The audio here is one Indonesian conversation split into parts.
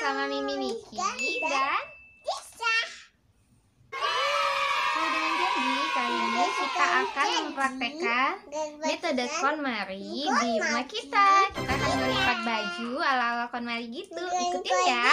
bersama Mimi Niki dan dengan janji kali ini kita akan mempraktekkan metode KonMari di rumah kita. Kita akan melipat baju ala-ala KonMari gitu. Ikutin ya.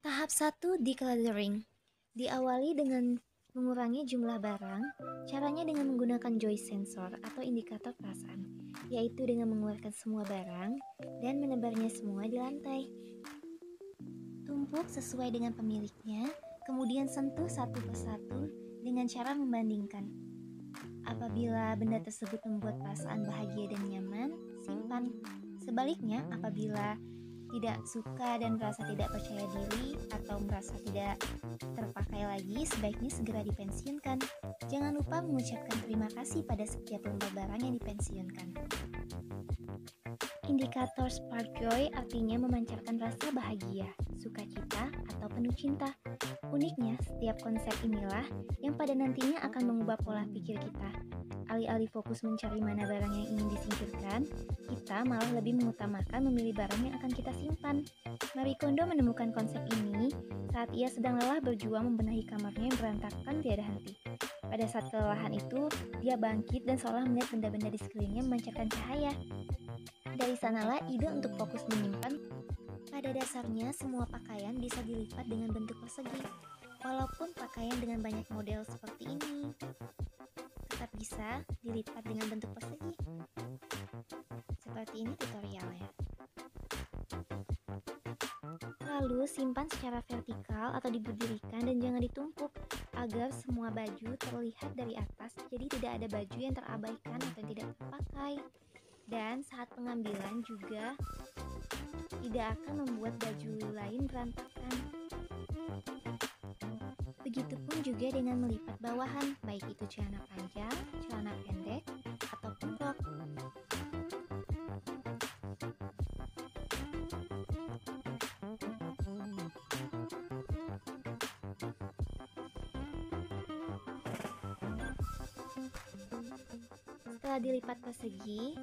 Tahap 1, decluttering. Diawali dengan mengurangi jumlah barang. Caranya dengan menggunakan joy sensor atau indikator perasaan, yaitu dengan mengeluarkan semua barang dan menebarnya semua di lantai. Tumpuk sesuai dengan pemiliknya, kemudian sentuh satu persatu dengan cara membandingkan. Apabila benda tersebut membuat perasaan bahagia dan nyaman, simpan. Sebaliknya, apabila tidak suka dan merasa tidak percaya diri atau merasa tidak terpakai lagi, sebaiknya segera dipensiunkan. Jangan lupa mengucapkan terima kasih pada setiap lembar barang yang dipensiunkan. Indikator spark joy artinya memancarkan rasa bahagia, sukacita, atau penuh cinta. Uniknya, setiap konsep inilah yang pada nantinya akan mengubah pola pikir kita. Alih-alih fokus mencari mana barang yang ingin disingkirkan, kita malah lebih mengutamakan memilih barang yang akan kita simpan. Marie Kondo menemukan konsep ini saat ia sedang lelah berjuang membenahi kamarnya yang berantakan tiada henti. Pada saat kelelahan itu, dia bangkit dan seolah melihat benda-benda di sekelilingnya memancarkan cahaya. Dari sanalah ide untuk fokus menyimpan. Pada dasarnya, semua pakaian bisa dilipat dengan bentuk persegi. Walaupun pakaian dengan banyak model seperti ini tetap bisa dilipat dengan bentuk persegi. Seperti ini tutorialnya. Lalu simpan secara vertikal atau diberdirikan dan jangan ditumpuk agar semua baju terlihat dari atas, jadi tidak ada baju yang terabaikan atau tidak terpakai. Dan saat pengambilan juga tidak akan membuat baju lain berantakan. Begitupun juga dengan melipat bawahan, baik itu celana panjang, celana pendek, ataupun rok. Setelah dilipat persegi,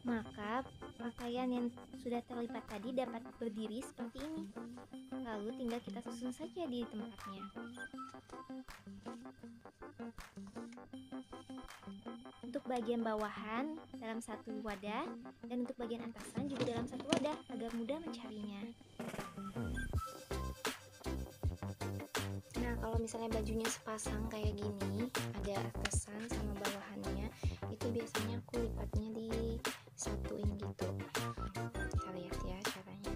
maka pakaian yang sudah terlipat tadi dapat berdiri seperti ini. Lalu tinggal kita susun saja di tempatnya. Untuk bagian bawahan dalam satu wadah dan untuk bagian atasan juga dalam satu wadah agar mudah mencarinya. Nah, kalau misalnya bajunya sepasang kayak gini, ada atasan sama bawahannya, itu biasanya aku lipatnya disatuin gitu. Kita lihat ya caranya.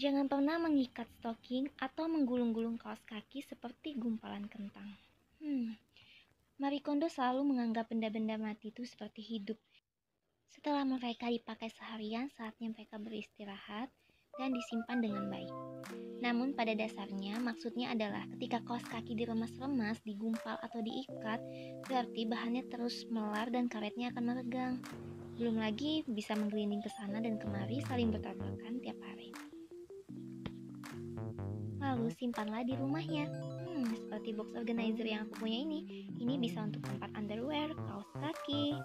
Jangan pernah mengikat stocking atau menggulung-gulung kaos kaki seperti gumpalan kentang. Marie Kondo selalu menganggap benda-benda mati itu seperti hidup. Setelah mereka dipakai seharian, saatnya mereka beristirahat dan disimpan dengan baik. Namun pada dasarnya maksudnya adalah ketika kaos kaki diremas-remas, digumpal atau diikat, berarti bahannya terus melar dan karetnya akan meregang. Belum lagi bisa menggelinding ke sana dan kemari saling bertabrakan tiap hari. Lalu simpanlah di rumahnya. Seperti box organizer yang aku punya ini. Ini bisa untuk tempat underwear, kaos kaki,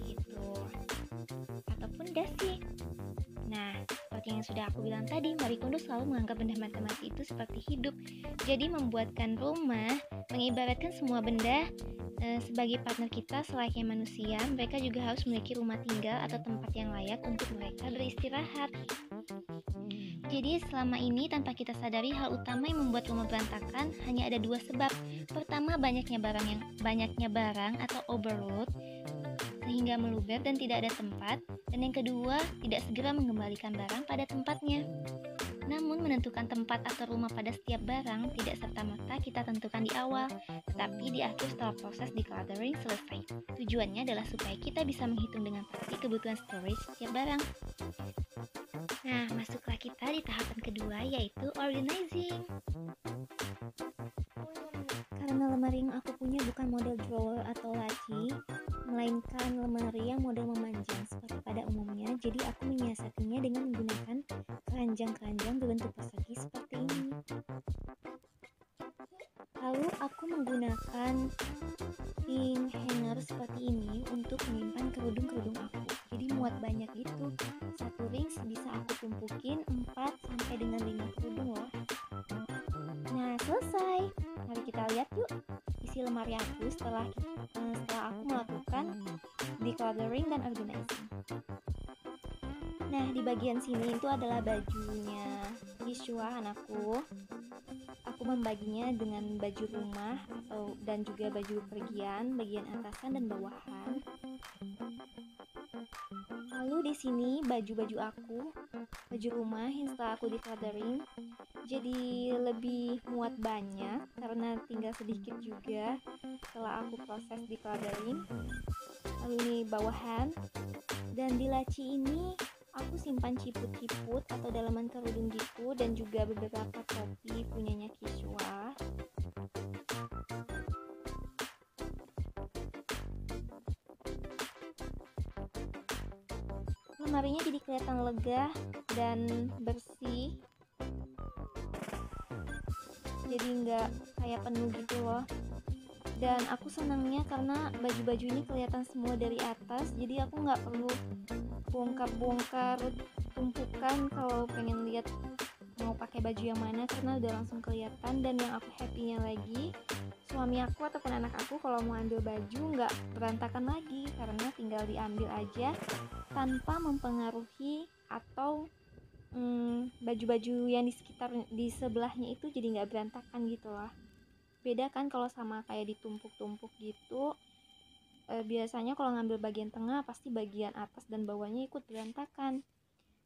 gitu, ataupun dasi. Nah, seperti yang sudah aku bilang tadi, Marie Kondo selalu menganggap benda mati itu seperti hidup. Jadi membuatkan rumah, mengibaratkan semua benda sebagai partner kita selayaknya manusia. Mereka juga harus memiliki rumah tinggal atau tempat yang layak untuk mereka beristirahat. Jadi selama ini tanpa kita sadari, hal utama yang membuat rumah berantakan hanya ada dua sebab. Pertama, banyaknya barang atau overload, sehingga meluber dan tidak ada tempat, dan yang kedua, tidak segera mengembalikan barang pada tempatnya. Namun menentukan tempat atau rumah pada setiap barang tidak serta-merta kita tentukan di awal, tetapi di akhir setelah proses decluttering selesai. Tujuannya adalah supaya kita bisa menghitung dengan pasti kebutuhan storage setiap barang. Nah, masuklah kita di tahapan kedua, yaitu organizing. Karena lemari yang aku punya bukan model drawer atau laci, melainkan lemari yang model memanjang seperti pada umumnya, jadi aku menyiasatinya dengan menggunakan keranjang-keranjang berbentuk persegi seperti ini. Lalu aku menggunakan ring hanger seperti ini untuk menyimpan kerudung-kerudung aku. Jadi muat banyak gitu. Satu ring bisa aku tumpukin 4 sampai dengan 5 kerudung loh. Nah, selesai. Mari kita lihat yuk isi lemari aku setelah aku melakukan decluttering dan organizing. Nah, di bagian sini itu adalah bajunya Yeshua anakku. Aku membaginya dengan baju rumah dan juga baju pergian, bagian atasan dan bawahan. Lalu di sini baju-baju aku, baju rumah yang setelah aku decluttering jadi lebih muat banyak karena tinggal sedikit juga setelah aku proses decluttering. Lalu ini bawahan, dan di laci ini aku simpan ciput-ciput atau dalaman kerudung gitu, dan juga beberapa topi punyanya Kishwa. Lemarinya jadi kelihatan lega dan bersih, jadi nggak kayak penuh gitu loh. Dan aku senangnya karena baju-bajunya kelihatan semua dari atas, jadi aku nggak perlu bongkar-bongkar tumpukan kalau pengen lihat mau pakai baju yang mana, karena udah langsung kelihatan. Dan yang aku happy-nya lagi, suami aku ataupun anak aku kalau mau ambil baju nggak berantakan lagi, karena tinggal diambil aja tanpa mempengaruhi atau baju-baju yang di sebelahnya itu jadi nggak berantakan gitu lah. Beda kan kalau sama kayak ditumpuk-tumpuk gitu. Biasanya kalau ngambil bagian tengah pasti bagian atas dan bawahnya ikut berantakan.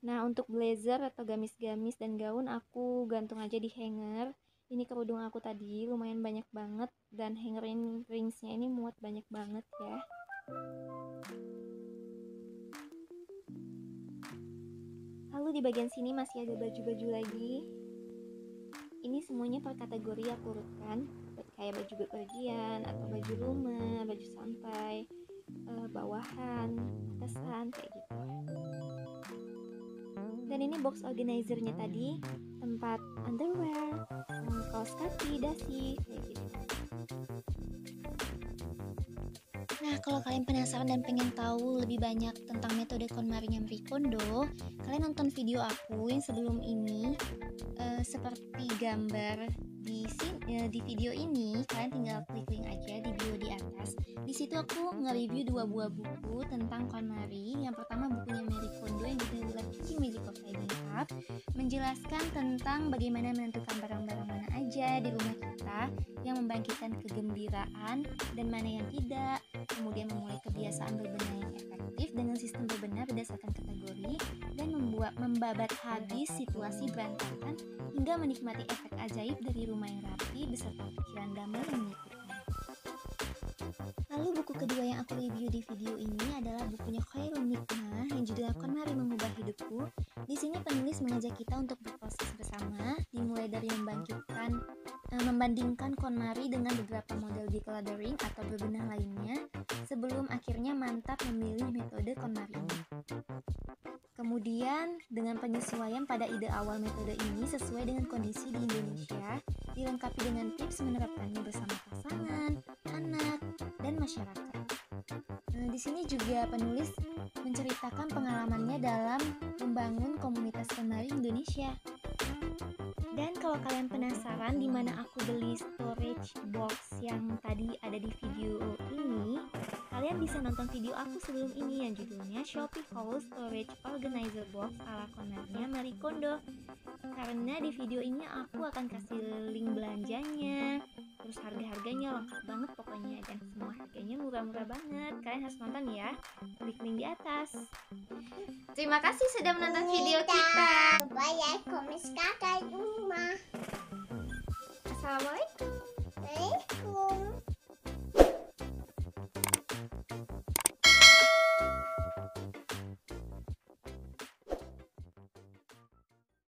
Nah, untuk blazer atau gamis-gamis dan gaun aku gantung aja di hanger. Ini kerudung aku tadi lumayan banyak banget, dan hanger ringsnya ini muat banyak banget ya. Lalu di bagian sini masih ada baju-baju lagi. Ini semuanya per kategori aku urutkan, kayak baju bepergian atau baju rumah, baju santai, bawahan, atasan, kayak gitu. Dan ini box organizernya tadi, tempat underwear, kaos kaki, dasi, kayak gitu. Nah, kalau kalian penasaran dan pengen tahu lebih banyak tentang metode KonMari-nya Marie Kondo, kalian nonton video aku yang sebelum ini. Seperti gambar di video ini, kalian tinggal klik link aja di bio di atas. Di situ aku nge-review 2 buah buku tentang KonMari. Yang pertama bukunya Marie Kondo yang judulnya Key Magic of Tidying Up, menjelaskan tentang bagaimana menentukan barang-barang mana aja di rumah kita yang membangkitkan kegembiraan dan mana yang tidak. Kemudian memulai kebiasaan berbenah yang efektif dengan sistem berbenah berdasarkan kategori, dan membabat habis situasi berantakan hingga menikmati efek ajaib dari rumah yang rapi beserta pikiran damai yang mengikutnya. Lalu buku kedua yang aku review di video ini adalah bukunya Khairul Nikmah yang judulnya KonMari Mengubah Hidupku. Di sini penulis mengajak kita untuk berproses bersama, dimulai dari membandingkan KonMari dengan beberapa model decluttering atau berbenah lainnya sebelum akhirnya mantap memilih metode KonMari ini. Kemudian dengan penyesuaian pada ide awal metode ini sesuai dengan kondisi di Indonesia, dilengkapi dengan tips menerapkannya bersama pasangan, anak, dan masyarakat. Di sini juga penulis menceritakan pengalamannya dalam membangun komunitas KonMari Indonesia. Dan kalau kalian penasaran di mana aku beli storage box yang tadi ada di video ini, kalian bisa nonton video aku sebelum ini yang judulnya Shopee Haul Storage Organizer Box ala Konarnya Marie Kondo. Karena di video ini aku akan kasih link belanjanya, terus harga-harganya lengkap banget pokoknya, dan semua harganya murah-murah banget. Kalian harus nonton ya, klik link di atas. Terima kasih sudah menonton video kita. Bayar komis kakak rumah. Assalamualaikum.